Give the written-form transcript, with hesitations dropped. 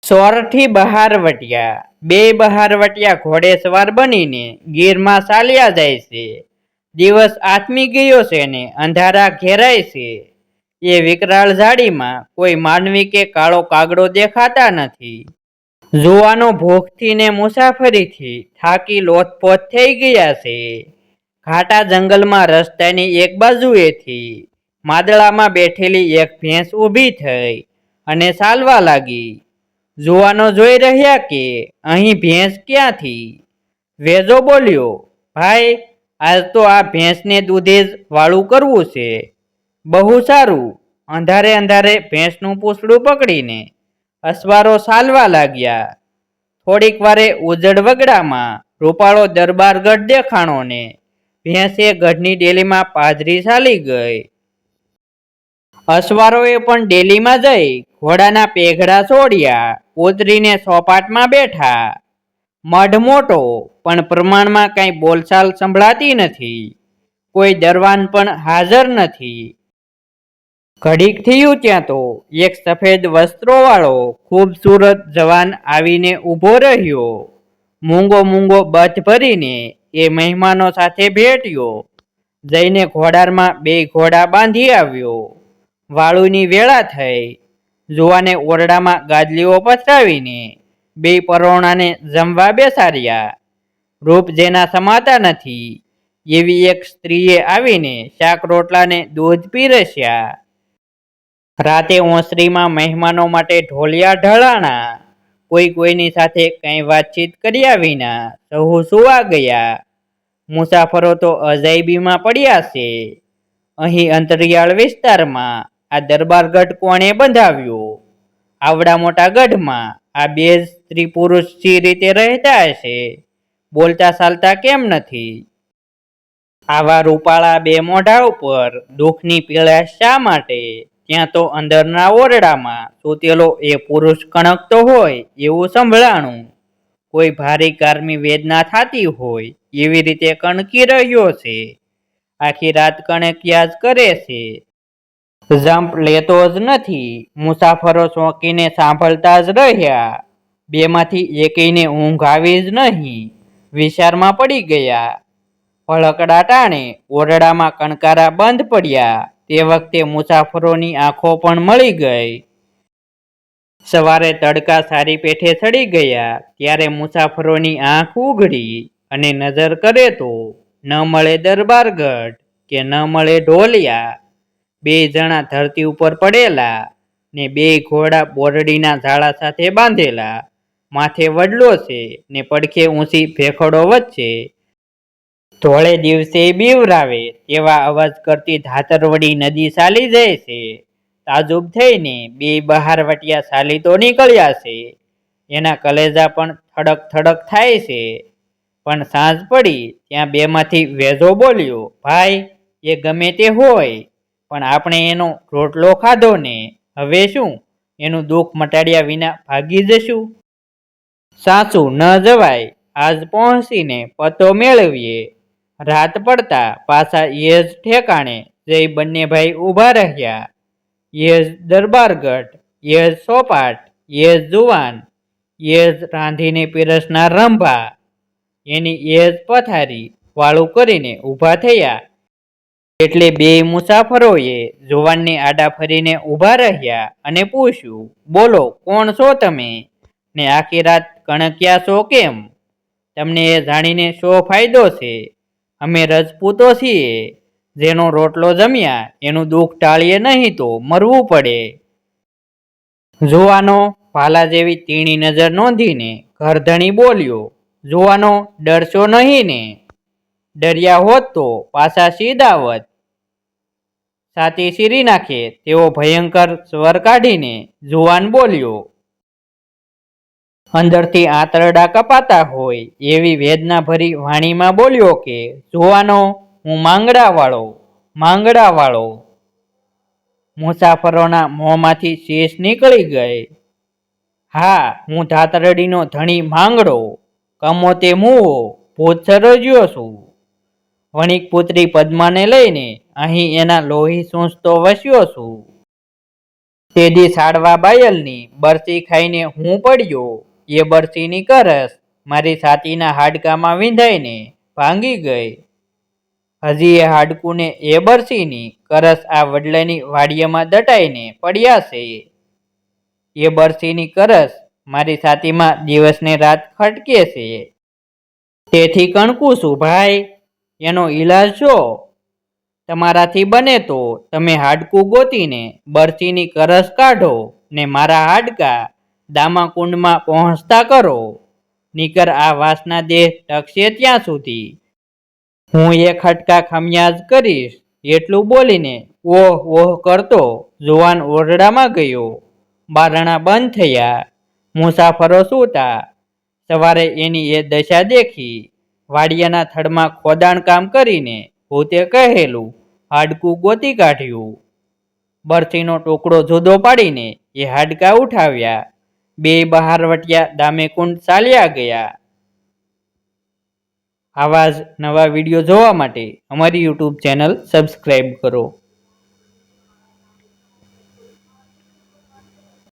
સોરઠી બહારવટિયા બે બહારવટિયા ઘોડેસવાર બનીને ગીરમાં ચાલ્યા જાય છે. દિવસ આથમી ગયો છે ને અંધારા ઘેરાય છે. એ વિકરાળ ઝાડીમાં કોઈ માનવી કે કાળો કાગડો દેખાતા નથી. જુવાનો ભૂખથી ને મુસાફરીથી થાકી લોથપોથ થઈ ગયા છે. ઘાટા જંગલમાં રસ્તાની એક બાજુએથી માદળામાં બેઠેલી એક ભેંસ ઊભી થઈ અને ચાલવા લાગી. જુવાનો જોઈ રહ્યા કે અહીં ભેંસ ક્યાંથી. વેજો બોલ્યો, ભાઈ, આજ તો આ ભેંસને દૂધે જ વાળું કરવું છે. બહુ સારું. અંધારે અંધારે ભેંસનું પૂંછડું પકડીને અસવારો ચાલવા લાગ્યા. થોડીક વારે ઉજળ વગડામાં રૂપાળો દરબારગઢ દેખાણો ને ભેંસે ગઢની ડેલીમાં પાદરી ચાલી ગઈ. અસવારોએ પણ ડેલીમાં જઈ ઘોડાના પેઘડા છોડ્યા. ઉતરીને સોપાટમાં બેઠા. મઢ મોટો, પણ પ્રમાણમાં કાંઈ બોલચાલ સંભળાતી નથી. કોઈ દરવાન પણ હાજર નથી. ઘડીક થયું ત્યાં તો એક સફેદ વસ્ત્રોવાળો ખૂબસૂરત જવાન આવીને ઊભો રહ્યો. મૂંગો મૂંગો બથ ભરીને એ મહેમાનો સાથે ભેટ્યો. જઈને ઘોડારમાં બે ઘોડા બાંધી આવ્યો. વાળુની વેળા થઈ. જુવાને ઓરડામાં ગાદલીઓ પથરાવીને બે પરોણાને જમવા બેસાડ્યા. રૂપ જેના સમાતા નથી એવી એક સ્ત્રીએ આવીને શાક રોટલાને દૂધ પીરસ્યા. રાતે ઓસરીમાં મહેમાનો માટે ઢોલિયા ઢળાણા. કોઈ કોઈની સાથે કંઈ વાતચીત કર્યા વિના સહુ સુવા ગયા. મુસાફરો તો અજાયબીમાં પડ્યા છે. અહીં અંતરિયાળ વિસ્તારમાં આ દરબારગઢ કોણે બંધાવ્યો? આવડા મોટા ગઢમાં આ બે સ્ત્રી પુરુષ સી રીતે રહેતા હશે? બોલતા ચાલતા કેમ નથી? આવા રૂપાળા બે મોઢા ઉપર દુઃખની પીળાશ શા માટે? ત્યાં તો અંદરના ઓરડામાં સૂતેલો એ પુરુષ કણકતો હોય એવું સંભળાણું. કોઈ ભારી કારમી વેદના થતી હોય એવી રીતે કણકી રહ્યો છે. આખી રાત કણક્યા જ કરે છે. જંપ લેતો જ નથી. મુસાફરો ચોંકીને સાંભળતા જ રહ્યા. બેમાંથી એકેયને ઊંઘ આવી જ નહીં. વિચારમાં પડી ગયા. ભળકડા ટાણે ઓરડામાં કણકારા બંધ પડ્યા. તે વખતે મુસાફરોની આંખો પણ મળી ગઈ. સવારે તડકા સારી પેઠે ચડી ગયા ત્યારે મુસાફરોની આંખ ઉઘડી અને નજર કરે તો ન મળે દરબારગઢ કે ન મળે ઢોલિયા. બે જણા ધરતી ઉપર પડેલા ને બે ઘોડા બોરડીના ઝાડા સાથે બાંધેલા. માથે વડલો છે ને પડખે ઊંચી ભેખડો વચ્ચે ધોળે દિવસે બીવરાવે તેવા અવાજ કરતી ધાતરવડી નદી ચાલી જાય છે. તાજુબ થઈને બે બહારવટિયા ચાલી તો નીકળ્યા છે. એના કલેજા પણ થડક થડક થાય છે. પણ સાંજ પડી ત્યાં બેમાંથી વેજો બોલ્યો, ભાઈ, એ ગમે તે હોય, પણ આપણે એનો રોટલો ખાધો ને હવે શું? એનું દુઃખ મટાડ્યા વિના ભાગી જશું? સાચું ન જવાય. આજ પહોંચીને પતો મેળવીએ. રાત પડતા પાછા એ જ ઠેકાણે જઈ બંને ભાઈ ઊભા રહ્યા. એ જ દરબારગઢ, એ જ સોપાટ, એ જ જુવાન, એ જ રાંધીને પીરસનાર રંભા. એની એ જ પથારી વાળું કરીને ઊભા થયા. એટલે બે મુસાફરોએ જુવાનને આડા ફરીને ઊભા રહ્યા અને પૂછ્યું, બોલો, કોણ છો તમે? ને આખી રાત કણક્યા છો કેમ? તમને એ જાણીને શો ફાયદો છે? અમે રજપૂતો છીએ. જેનો રોટલો જમ્યા એનું દુઃખ ટાળીએ નહીં તો મરવું પડે. જુવાનો ભાલા જેવી તીણી નજર નોંધીને ઘરધણી બોલ્યો, જુવાનો, ડરશો નહીં ને? ડર્યા હોત તો પાછા સીધાવત. છાતી ચીરી નાખે તેવો ભયંકર સ્વર કાઢીને જુવાન બોલ્યો. અંદરથી આંતરડા કપાતા હોય એવી વેદનાભરી વાણીમાં બોલ્યો કે, જુવાનો, હું માંગડાવાળો. મુસાફરોના મોંમાંથી શીશ નીકળી ગઈ. હા, હું ધાતરડીનો ધણી માંગડો, કમોતે મુવો, ભૂત સરોજ્યો છું. વણિક પુત્રી પદ્માને લઈને અહીં એના લોહી સૂંચતો વસ્યો છું. તે દી સાડવા બાયલની બરસી ખાઈને હું પડ્યો, એ બરસીની કરસ મારી છાતીના હાડકામાં વિંધાઈને ભાંગી ગઈ. હજી એ હાડકુને એ બરસીની કરસ આ વડલાની વાડિયામાં દટાઈને પડ્યા છે. એ બરસીની કરસ મારી છાતીમાં દિવસને રાત ખટકે છે. તેથી કણકું છું ભાઈ, એનો ઈલાજ જો તમારાથી બને તો તમે હાડકું ગોતીને બરસીની કરસ કાઢો ને મારા હાડકા દામાકુંડમાં પહોંચતા કરો, નીકર આ વાસના દેહ ટકશે ત્યાં સુધી હું એ ખટકા ખમિયાજ કરીશ. એટલું બોલીને ઓહ ઓહ કરતો જુવાન ઓરડામાં ગયો. બારણા બંધ થયા. મુસાફરો સૂતા. સવારે એની એ દશા દેખી. વાડિયાના થડમાં ખોદાણ કામ કરીને ભૂતે કહેલું હાડકું ગોતી કાઢ્યું. બરસીનો ટુકડો જુદો પાડીને એ હાડકા ઉઠાવ્યા. બે બહારવટિયા દામેકુંડ ચાલ્યા ગયા. આવા જ નવા વિડીયો જોવા માટે અમારી યુટ્યુબ ચેનલ સબસ્ક્રાઈબ કરો.